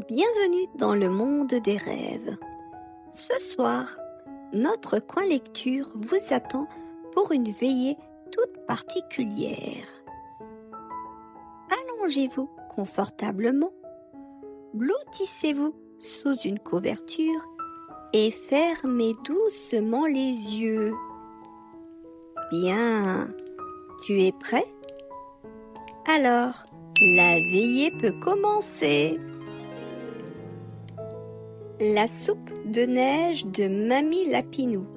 Bienvenue dans le monde des rêves. Ce soir, notre coin lecture vous attend pour une veillée toute particulière. Allongez-vous confortablement, blottissez-vous sous une couverture et fermez doucement les yeux. Bien, tu es prêt? Alors, la veillée peut commencer. La soupe de neige de Mamie Lapinou.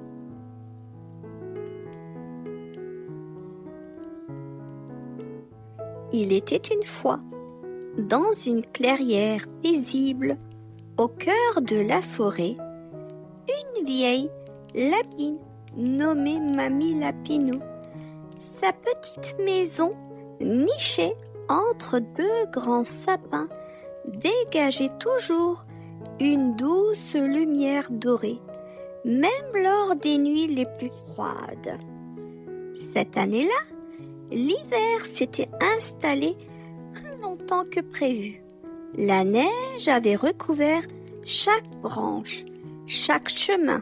Il était une fois, dans une clairière paisible, au cœur de la forêt, une vieille lapine nommée Mamie Lapinou. Sa petite maison, nichée entre deux grands sapins, dégageait toujours une douce lumière dorée, même lors des nuits les plus froides. Cette année-là, l'hiver s'était installé plus longtemps que prévu. La neige avait recouvert chaque branche, chaque chemin,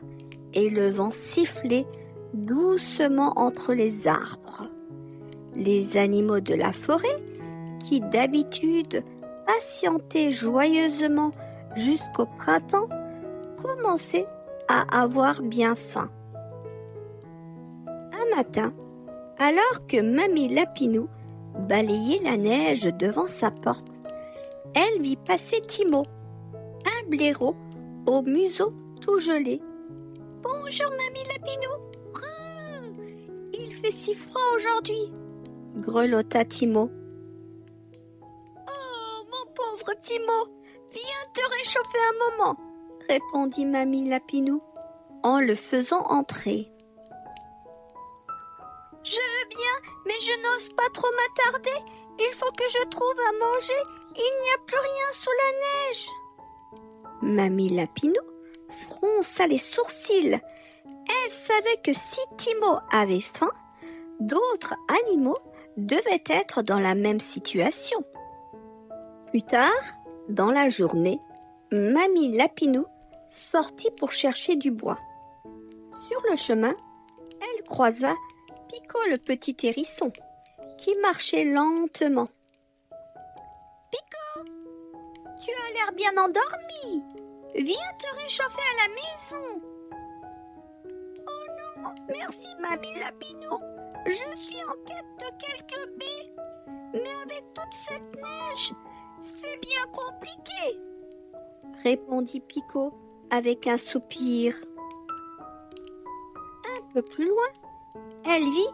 et le vent sifflait doucement entre les arbres. Les animaux de la forêt, qui d'habitude patientaient joyeusement jusqu'au printemps, commençaient à avoir bien faim. Un matin, alors que Mamie Lapinou balayait la neige devant sa porte, elle vit passer Timo, un blaireau au museau tout gelé. « Bonjour Mamie Lapinou, il fait si froid aujourd'hui !» grelotta Timo. « Oh, mon pauvre Timo, viens te réchauffer un moment !» répondit Mamie Lapinou en le faisant entrer. « Je veux bien, mais je n'ose pas trop m'attarder. Il faut que je trouve à manger. Il n'y a plus rien sous la neige. » Mamie Lapinou fronça les sourcils. Elle savait que si Timo avait faim, d'autres animaux devaient être dans la même situation. Plus tard, dans la journée, Mamie Lapinou sortit pour chercher du bois. Sur le chemin, elle croisa Pico le petit hérisson, qui marchait lentement. « Pico, tu as l'air bien endormi. Viens te réchauffer à la maison. »« Oh non, merci Mamie Lapinou. Je suis en quête de quelques baies. Mais avec toute cette neige, c'est bien compliqué. » répondit Pico avec un soupir. Un peu plus loin, elle vit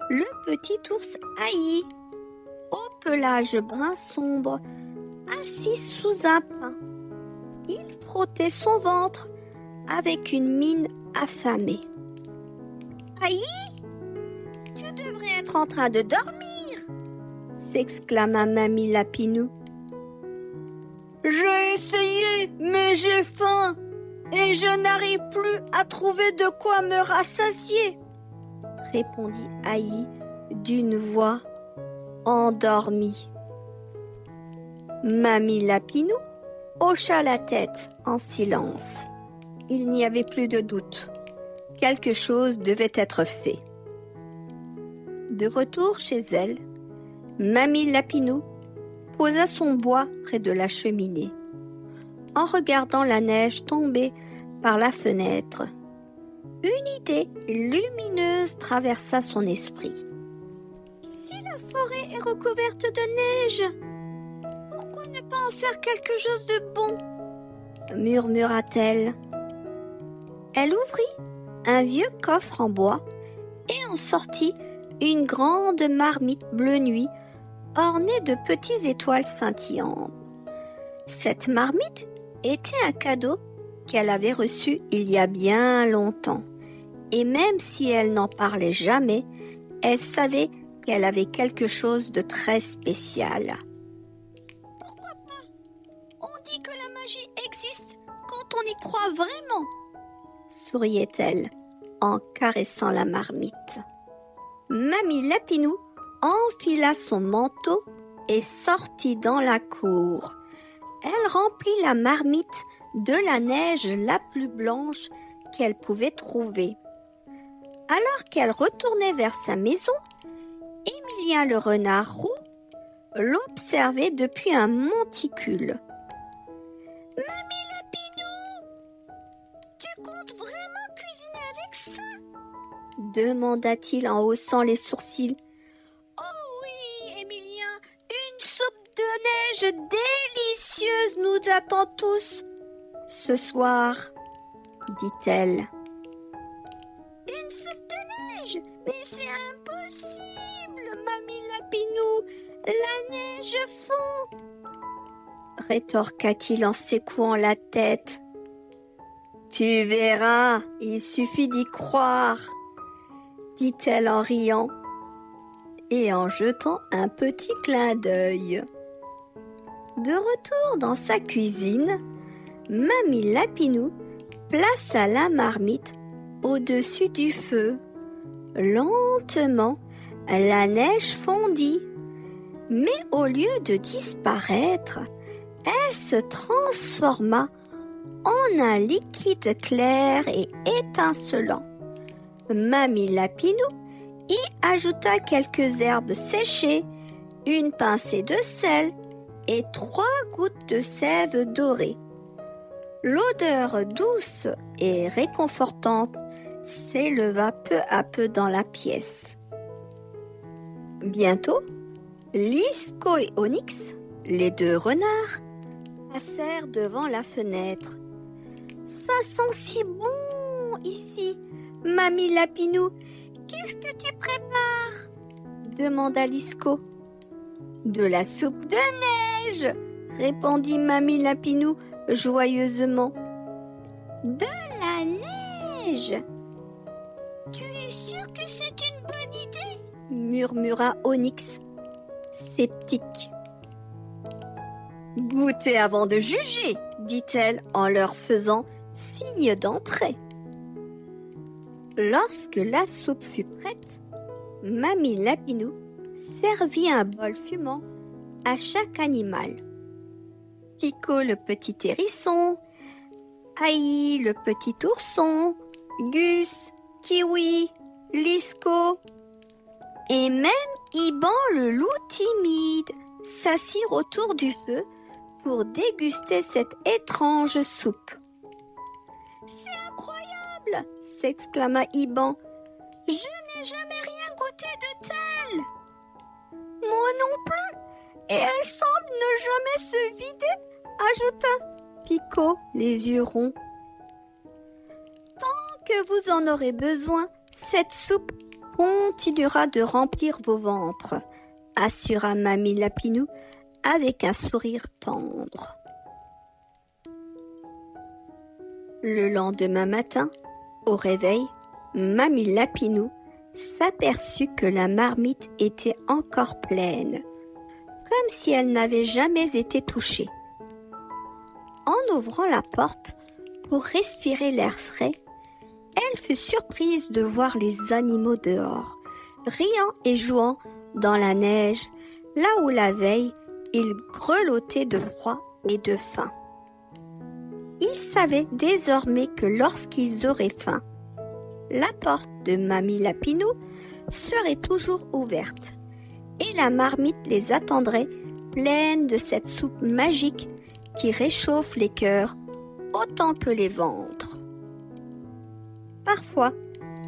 le petit ours Aïe, au pelage brun sombre, assis sous un pin. Il frottait son ventre avec une mine affamée. « Aïe, tu devrais être en train de dormir !» s'exclama Mamie Lapinou. « J'ai essayé, mais j'ai faim et je n'arrive plus à trouver de quoi me rassasier !» répondit Aïe d'une voix endormie. Mamie Lapinou hocha la tête en silence. Il n'y avait plus de doute. Quelque chose devait être fait. De retour chez elle, Mamie Lapinou posa son bois près de la cheminée. En regardant la neige tomber par la fenêtre, une idée lumineuse traversa son esprit. Si la forêt est recouverte de neige, pourquoi ne pas en faire quelque chose de bon ? Murmura-t-elle. Elle ouvrit un vieux coffre en bois et en sortit une grande marmite bleu nuit ornée de petites étoiles scintillantes. Cette marmite était un cadeau qu'elle avait reçu il y a bien longtemps. Et même si elle n'en parlait jamais, elle savait qu'elle avait quelque chose de très spécial. « Pourquoi pas ? On dit que la magie existe quand on y croit vraiment !» souriait-elle en caressant la marmite. Mamie Lapinou enfila son manteau et sortit dans la cour. Elle remplit la marmite de la neige la plus blanche qu'elle pouvait trouver. Alors qu'elle retournait vers sa maison, Émilien le renard roux l'observait depuis un monticule. « Mamie Lapinou, tu comptes vraiment cuisiner avec ça ?» demanda-t-il en haussant les sourcils. « Oh oui, Émilien, une soupe de neige délicieuse nous attend tous ce soir, dit-elle. « Une soupe de neige? Mais c'est impossible, Mamie Lapinou, la neige fond !» rétorqua-t-il en secouant la tête. « Tu verras, il suffit d'y croire, » dit-elle en riant et en jetant un petit clin d'œil. De retour dans sa cuisine, Mamie Lapinou plaça la marmite au-dessus du feu. Lentement, la neige fondit, mais au lieu de disparaître, elle se transforma en un liquide clair et étincelant. Mamie Lapinou y ajouta quelques herbes séchées, une pincée de sel et 3 gouttes de sève dorée. L'odeur douce et réconfortante s'éleva peu à peu dans la pièce. Bientôt, Lisco et Onyx, les 2 renards, passèrent devant la fenêtre. « Ça sent si bon ici, Mamie Lapinou, qu'est-ce que tu prépares ?» demanda Lisco. « De la soupe de neige !» répondit Mamie Lapinou joyeusement. « De la neige ! Tu es sûr que c'est une bonne idée ?» murmura Onyx, sceptique. « Goûtez avant de juger, » dit-elle en leur faisant signe d'entrée. Lorsque la soupe fut prête, Mamie Lapinou servit un bol fumant à chaque animal. Pico le petit hérisson, Aïe le petit ourson, Gus, Kiwi, Lisco et même Iban le loup timide s'assirent autour du feu pour déguster cette étrange soupe. « C'est incroyable !» s'exclama Iban. « Je n'ai jamais rien goûté de tel !»« Moi non plus, et elle semble ne jamais se vider !» ajouta Pico, les yeux ronds. « Tant que vous en aurez besoin, cette soupe continuera de remplir vos ventres, » assura Mamie Lapinou avec un sourire tendre. Le lendemain matin, au réveil, Mamie Lapinou s'aperçut que la marmite était encore pleine, comme si elle n'avait jamais été touchée. En ouvrant la porte pour respirer l'air frais, elle fut surprise de voir les animaux dehors, riant et jouant dans la neige, là où la veille, ils grelottaient de froid et de faim. Ils savaient désormais que lorsqu'ils auraient faim, la porte de Mamie Lapinou serait toujours ouverte et la marmite les attendrait pleine de cette soupe magique qui réchauffe les cœurs autant que les ventres. Parfois,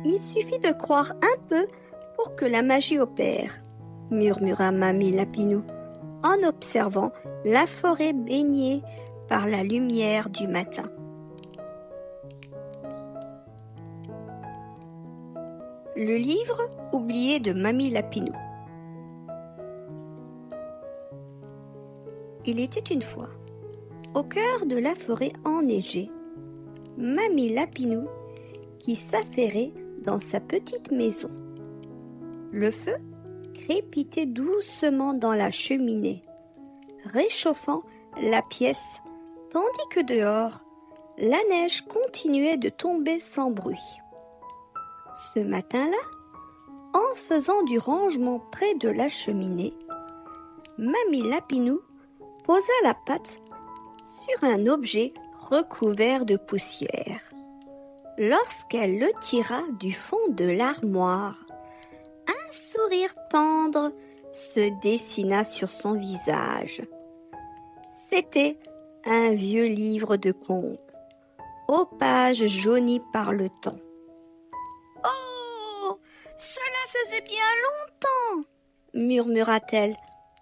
il suffit de croire un peu pour que la magie opère, murmura Mamie Lapinou en observant la forêt baignée par la lumière du matin. Le livre oublié de Mamie Lapinou. Il était une fois, au cœur de la forêt enneigée, Mamie Lapinou qui s'affairait dans sa petite maison. Le feu crépitait doucement dans la cheminée, réchauffant la pièce, tandis que dehors, la neige continuait de tomber sans bruit. Ce matin-là, en faisant du rangement près de la cheminée, Mamie Lapinou posa la patte sur un objet recouvert de poussière. Lorsqu'elle le tira du fond de l'armoire, un sourire tendre se dessina sur son visage. C'était un vieux livre de contes, aux pages jaunies par le temps. « Oh, cela faisait bien longtemps !» murmura-t-elle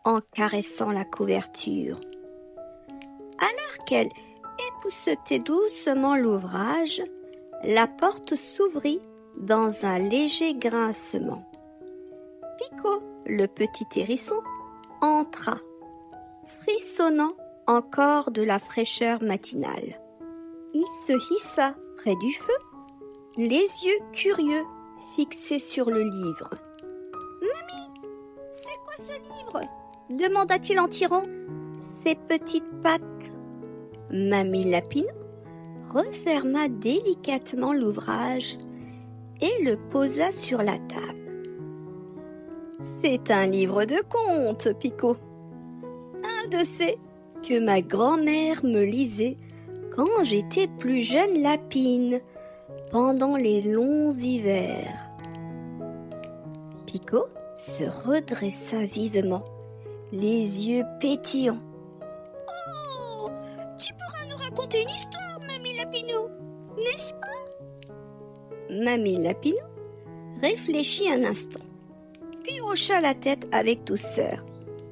en caressant la couverture. Alors qu'elle époussetait doucement l'ouvrage, la porte s'ouvrit dans un léger grincement. Pico, le petit hérisson, entra, frissonnant encore de la fraîcheur matinale. Il se hissa près du feu, les yeux curieux fixés sur le livre. « Mamie, c'est quoi ce livre ?» demanda-t-il en tirant ses petites pattes. Mamie Lapinou referma délicatement l'ouvrage et le posa sur la table. « C'est un livre de contes, Pico. Un de ces que ma grand-mère me lisait quand j'étais plus jeune lapine, pendant les longs hivers. » Pico se redressa vivement, les yeux pétillants. « Oh, tu pourras nous raconter une histoire, Mamie Lapinou, n'est-ce pas ?» Mamie Lapinou réfléchit un instant, puis hocha la tête avec douceur.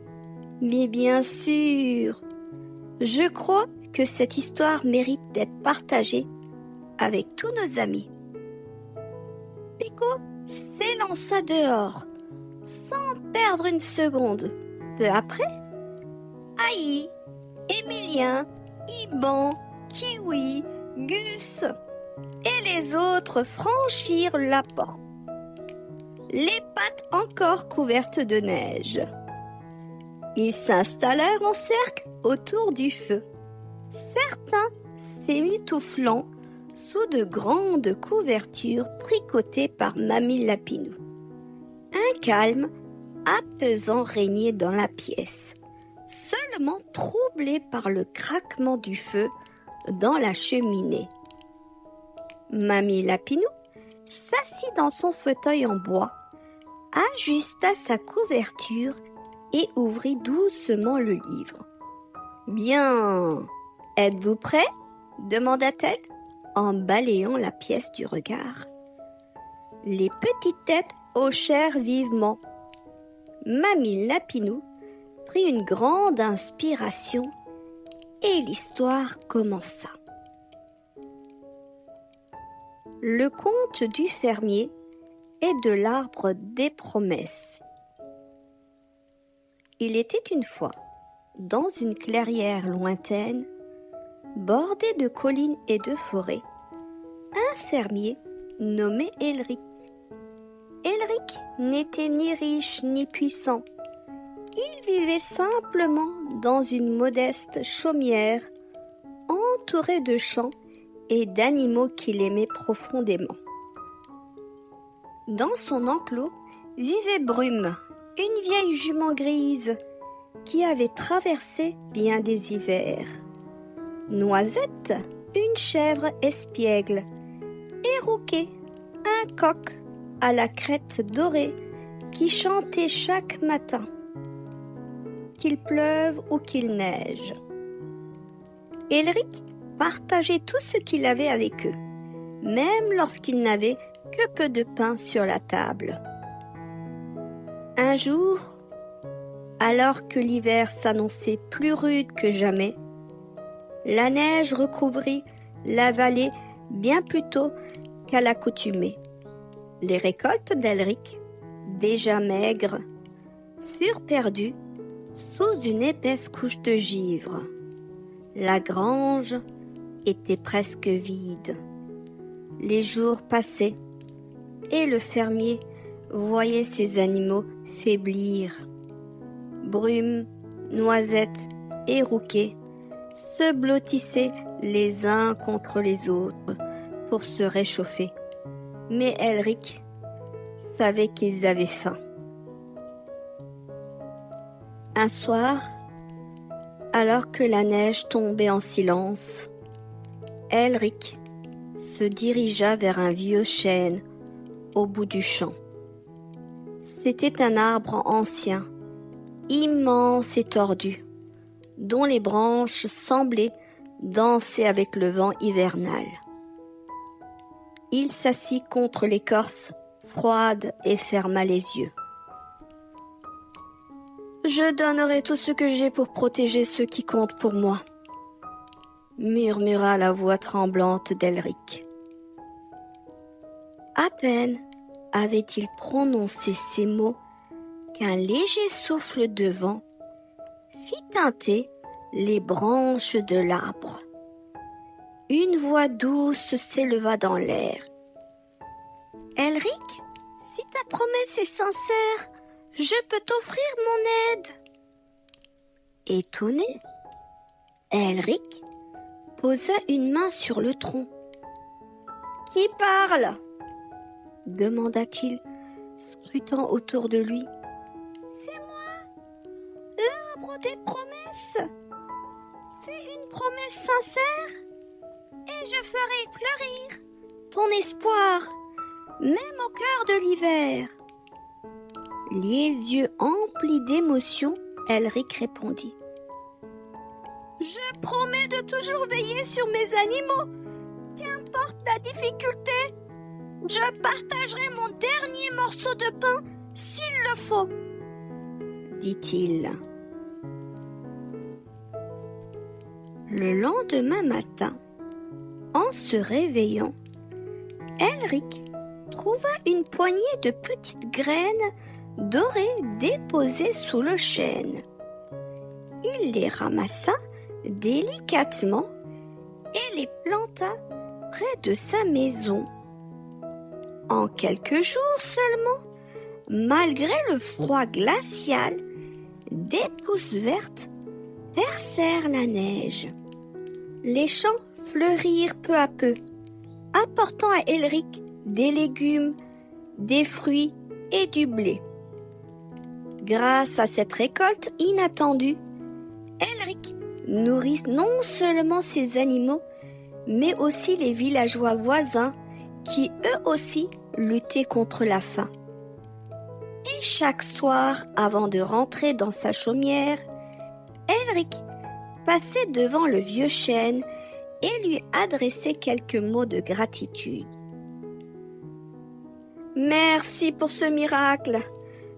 « Mais bien sûr, je crois que cette histoire mérite d'être partagée avec tous nos amis. » Pico s'élança dehors, sans perdre une seconde. Peu après, Aïe, Émilien, Iban, Kiwi, Gus et les autres franchirent la porte, les pattes encore couvertes de neige. Ils s'installèrent en cercle autour du feu, certains s'émitouflant sous de grandes couvertures tricotées par Mamie Lapinou. Un calme apaisant régnait dans la pièce, seulement troublé par le craquement du feu dans la cheminée. Mamie Lapinou s'assit dans son fauteuil en bois, ajusta sa couverture et ouvrit doucement le livre. « Bien, êtes-vous prêts ?» demanda-t-elle en balayant la pièce du regard. Les petites têtes hochèrent vivement. Mamie Lapinou prit une grande inspiration et l'histoire commença. Le conte du fermier et de l'arbre des promesses. Il était une fois, dans une clairière lointaine, bordée de collines et de forêts, un fermier nommé Elric. Elric n'était ni riche ni puissant. Il vivait simplement dans une modeste chaumière, entouré de champs et d'animaux qu'il aimait profondément. Dans son enclos vivait Brume, une vieille jument grise qui avait traversé bien des hivers. Noisette, une chèvre espiègle, et Rouquet, un coq à la crête dorée qui chantait chaque matin, qu'il pleuve ou qu'il neige. Elric partageait tout ce qu'il avait avec eux, même lorsqu'il n'avait que peu de pain sur la table. Un jour, alors que l'hiver s'annonçait plus rude que jamais, la neige recouvrit la vallée bien plus tôt qu'à l'accoutumée. Les récoltes d'Elric, déjà maigres, furent perdues sous une épaisse couche de givre. La grange était presque vide. Les jours passaient et le fermier voyait ses animaux faiblir. Brume, Noisette et Rouquet se blottissaient les uns contre les autres pour se réchauffer. Mais Elric savait qu'ils avaient faim. Un soir, Alors que la neige tombait en silence, Elric se dirigea vers un vieux chêne au bout du champ. C'était un arbre ancien, immense et tordu, dont les branches semblaient danser avec le vent hivernal. Il s'assit contre l'écorce froide et ferma les yeux. « Je donnerai tout ce que j'ai pour protéger ceux qui comptent pour moi, » murmura la voix tremblante d'Elric. À peine avait-il prononcé ces mots qu'un léger souffle de vent fit teinter les branches de l'arbre. Une voix douce s'éleva dans l'air. « Elric, si ta promesse est sincère, je peux t'offrir mon aide. » Étonné, Elric posa une main sur le tronc. « Qui parle ?» demanda-t-il, scrutant autour de lui. « C'est moi, l'arbre des promesses. Fais une promesse sincère et je ferai fleurir ton espoir, même au cœur de l'hiver. » Les yeux emplis d'émotion, Elric répondit. « Je promets de toujours veiller sur mes animaux, qu'importe la difficulté. Je partagerai mon dernier morceau de pain s'il le faut, » dit-il. Le lendemain matin, en se réveillant, Elric trouva une poignée de petites graines dorées déposées sous le chêne. Il les ramassa délicatement et les planta près de sa maison. En quelques jours seulement, malgré le froid glacial, des pousses vertes percèrent la neige. Les champs fleurirent peu à peu, apportant à Elric des légumes, des fruits et du blé. Grâce à cette récolte inattendue, Elric nourrit non seulement ses animaux, mais aussi les villageois voisins qui eux aussi luttaient contre la faim. Et chaque soir, avant de rentrer dans sa chaumière, Elric passait devant le vieux chêne et lui adressait quelques mots de gratitude. « Merci pour ce miracle.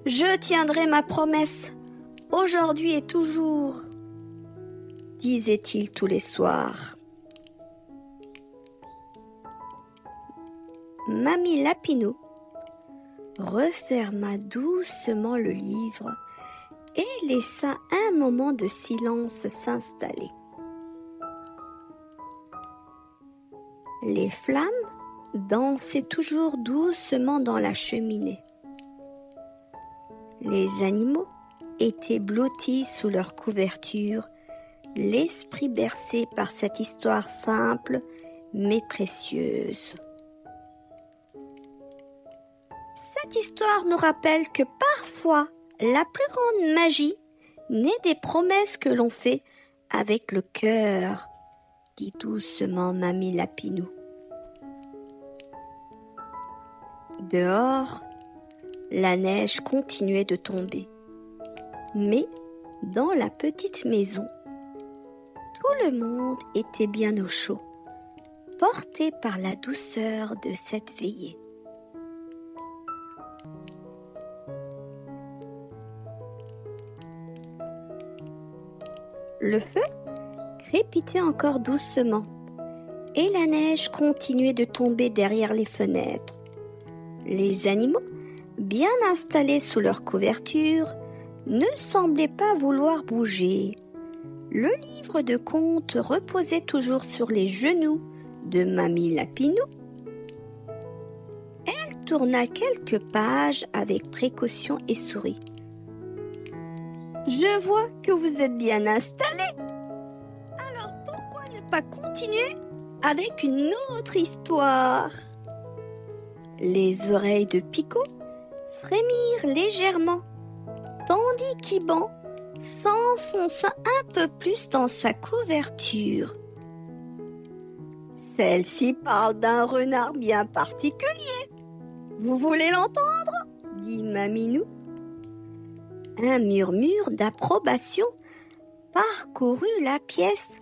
Je tiendrai ma promesse, aujourd'hui et toujours, » disait-il tous les soirs. Mamie Lapinou referma doucement le livre et laissa un moment de silence s'installer. Les flammes dansaient toujours doucement dans la cheminée. Les animaux étaient blottis sous leur couverture, l'esprit bercé par cette histoire simple mais précieuse. Cette histoire nous rappelle que parfois, la plus grande magie naît des promesses que l'on fait avec le cœur, dit doucement Mamie Lapinou. Dehors, la neige continuait de tomber. Mais dans la petite maison, tout le monde était bien au chaud, porté par la douceur de cette veillée. Le feu crépitait encore doucement et la neige continuait de tomber derrière les fenêtres. Les animaux, bien installés sous leur couverture, ne semblaient pas vouloir bouger. Le livre de contes reposait toujours sur les genoux de Mamie Lapinou. Elle tourna quelques pages avec précaution et sourit. « Je vois que vous êtes bien installés. Alors pourquoi ne pas continuer avec une autre histoire ?» Les oreilles de Picot frémirent légèrement, tandis qu'Iban s'enfonça un peu plus dans sa couverture. Celle-ci parle d'un renard bien particulier. Vous voulez l'entendre? Dit Maminou. Un murmure d'approbation parcourut la pièce.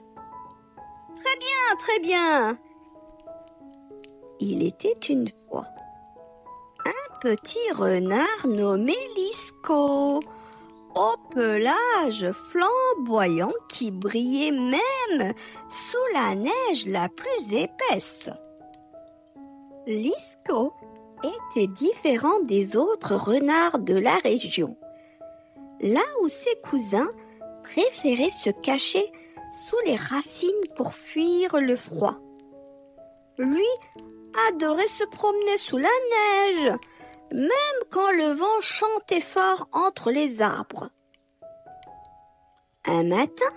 Très bien, très bien. Il était une fois un petit renard nommé Lisco, au pelage flamboyant qui brillait même sous la neige la plus épaisse. Lisco était différent des autres renards de la région, là où ses cousins préféraient se cacher sous les racines pour fuir le froid. Lui adorait se promener sous la neige, même quand le vent chantait fort entre les arbres. Un matin,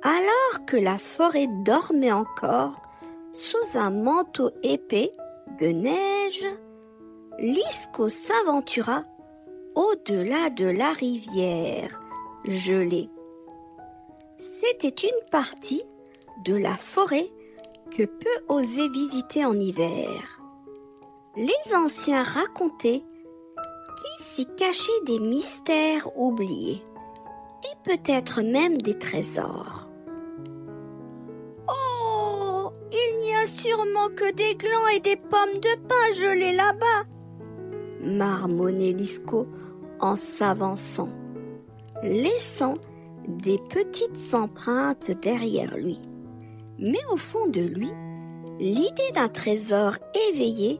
alors que la forêt dormait encore sous un manteau épais de neige, Lisco s'aventura au-delà de la rivière gelée. C'était une partie de la forêt que peu osaient visiter en hiver. Les anciens racontaient qu'il s'y cachait des mystères oubliés et peut-être même des trésors. Oh, il n'y a sûrement que des glands et des pommes de pin gelées là-bas, marmonnait Lisco en s'avançant, laissant des petites empreintes derrière lui. Mais au fond de lui, l'idée d'un trésor éveillait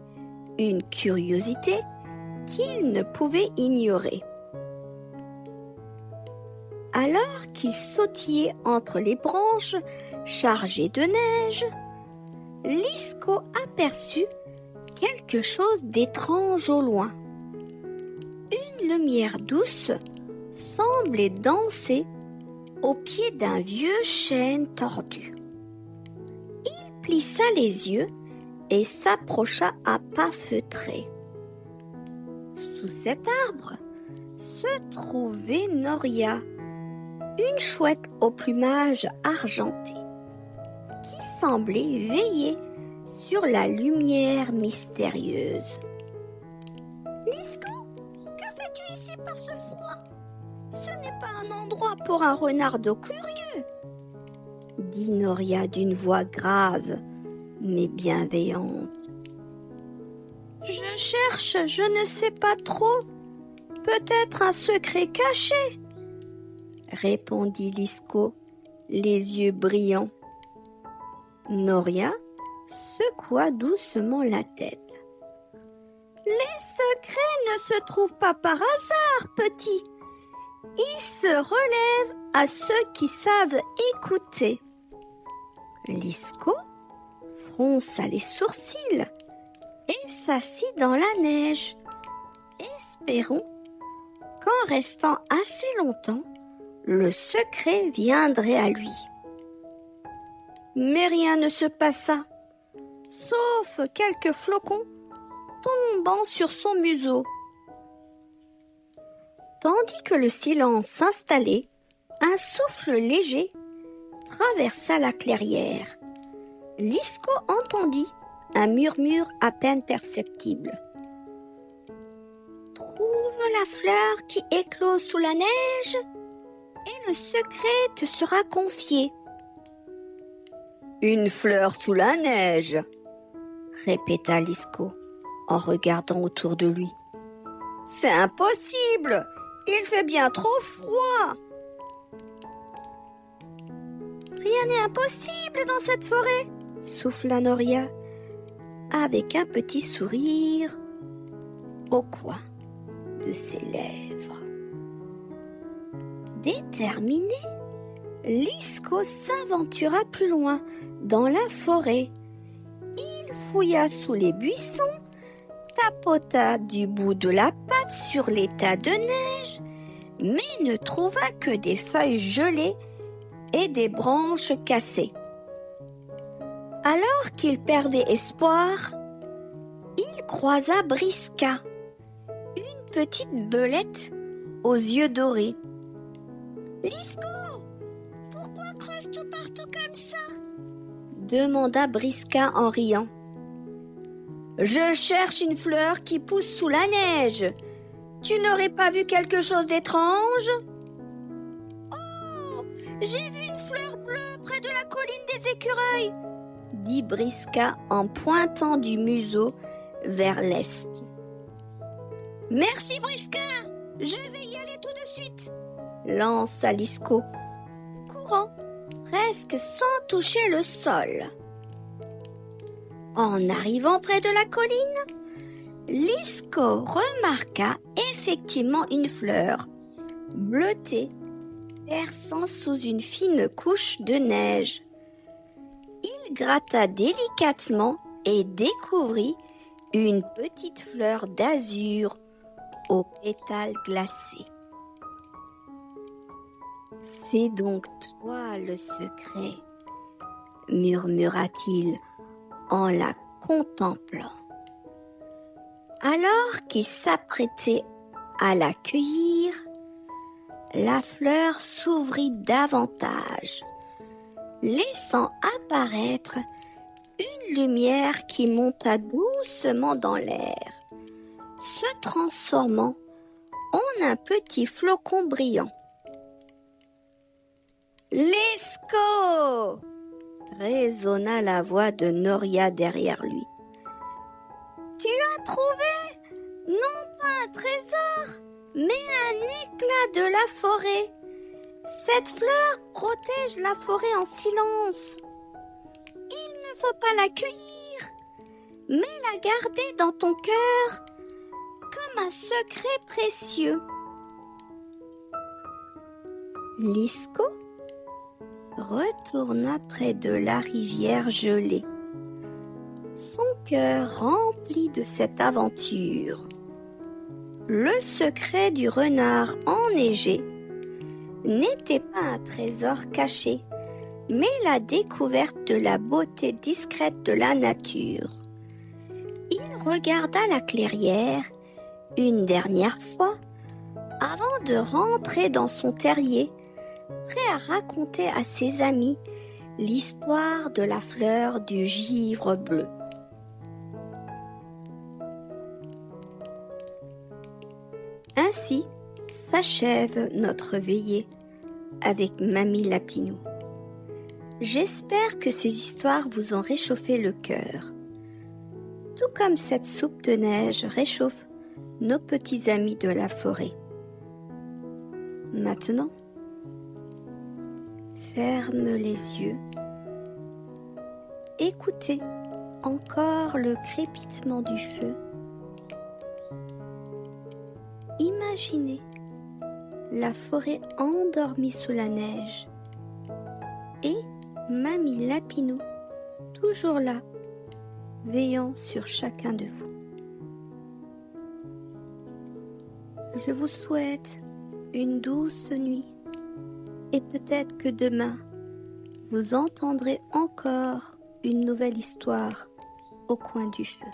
une curiosité qu'il ne pouvait ignorer. Alors qu'il sautillait entre les branches chargées de neige, Lisco aperçut quelque chose d'étrange au loin. Une lumière douce semblait danser au pied d'un vieux chêne tordu. Il plissa les yeux et s'approcha à pas feutrés. Sous cet arbre se trouvait Noria, une chouette au plumage argenté, qui semblait veiller sur la lumière mystérieuse. « Lisco, que fais-tu ici par ce froid? Ce n'est pas un endroit pour un renardeau curieux, » dit Noria d'une voix grave mais bienveillante. « Je cherche, je ne sais pas trop, peut-être un secret caché, » répondit Lisco, les yeux brillants. Noria secoua doucement la tête. « Les secrets ne se trouvent pas par hasard, petit. Ils se relèvent à ceux qui savent écouter. » Lisco fronça les sourcils et s'assit dans la neige, espérant qu'en restant assez longtemps, le secret viendrait à lui. Mais rien ne se passa, sauf quelques flocons tombant sur son museau. Tandis que le silence s'installait, un souffle léger traversa la clairière. Lisco entendit un murmure à peine perceptible. « Trouve la fleur qui éclose sous la neige et le secret te sera confié. »« Une fleur sous la neige !» répéta Lisco en regardant autour de lui. « C'est impossible! Il fait bien trop froid !»« Rien n'est impossible dans cette forêt !» souffla Noria, avec un petit sourire au coin de ses lèvres. Déterminé, Lisco s'aventura plus loin dans la forêt. Il fouilla sous les buissons, tapota du bout de la patte sur les tas de neige, mais ne trouva que des feuilles gelées et des branches cassées. Alors qu'il perdait espoir, il croisa Briska, une petite belette aux yeux dorés. Lisco, pourquoi creuses tout partout comme ça? Demanda Briska en riant. Je cherche une fleur qui pousse sous la neige. Tu n'aurais pas vu quelque chose d'étrange? Oh, j'ai vu une fleur bleue près de la colline des écureuils, dit Briska en pointant du museau vers l'est. Merci Briska, je vais y aller tout de suite, lança Lisco, courant presque sans toucher le sol. En arrivant près de la colline, Lisco remarqua effectivement une fleur bleutée perçant sous une fine couche de neige. Il gratta délicatement et découvrit une petite fleur d'azur aux pétales glacés. C'est donc toi le secret, murmura-t-il en la contemplant. Alors qu'il s'apprêtait à la cueillir, la fleur s'ouvrit davantage, laissant apparaître une lumière qui monta doucement dans l'air, se transformant en un petit flocon brillant. « Lisco !» résonna la voix de Noria derrière lui. « Tu as trouvé non pas un trésor, mais un éclat de la forêt. Cette fleur protège la forêt en silence. Il ne faut pas la cueillir, mais la garder dans ton cœur comme un secret précieux. » Lisco retourna près de la rivière gelée, son cœur rempli de cette aventure. Le secret du renard enneigé n'était pas un trésor caché, mais la découverte de la beauté discrète de la nature. Il regarda la clairière une dernière fois avant de rentrer dans son terrier, prêt à raconter à ses amis l'histoire de la fleur du givre bleu. Ainsi s'achève notre veillée avec Mamie Lapinou. J'espère que ces histoires vous ont réchauffé le cœur, tout comme cette soupe de neige réchauffe nos petits amis de la forêt. Maintenant, ferme les yeux, écoutez encore le crépitement du feu. Imaginez la forêt endormie sous la neige et Mamie Lapinou toujours là, veillant sur chacun de vous. Je vous souhaite une douce nuit et peut-être que demain, vous entendrez encore une nouvelle histoire au coin du feu.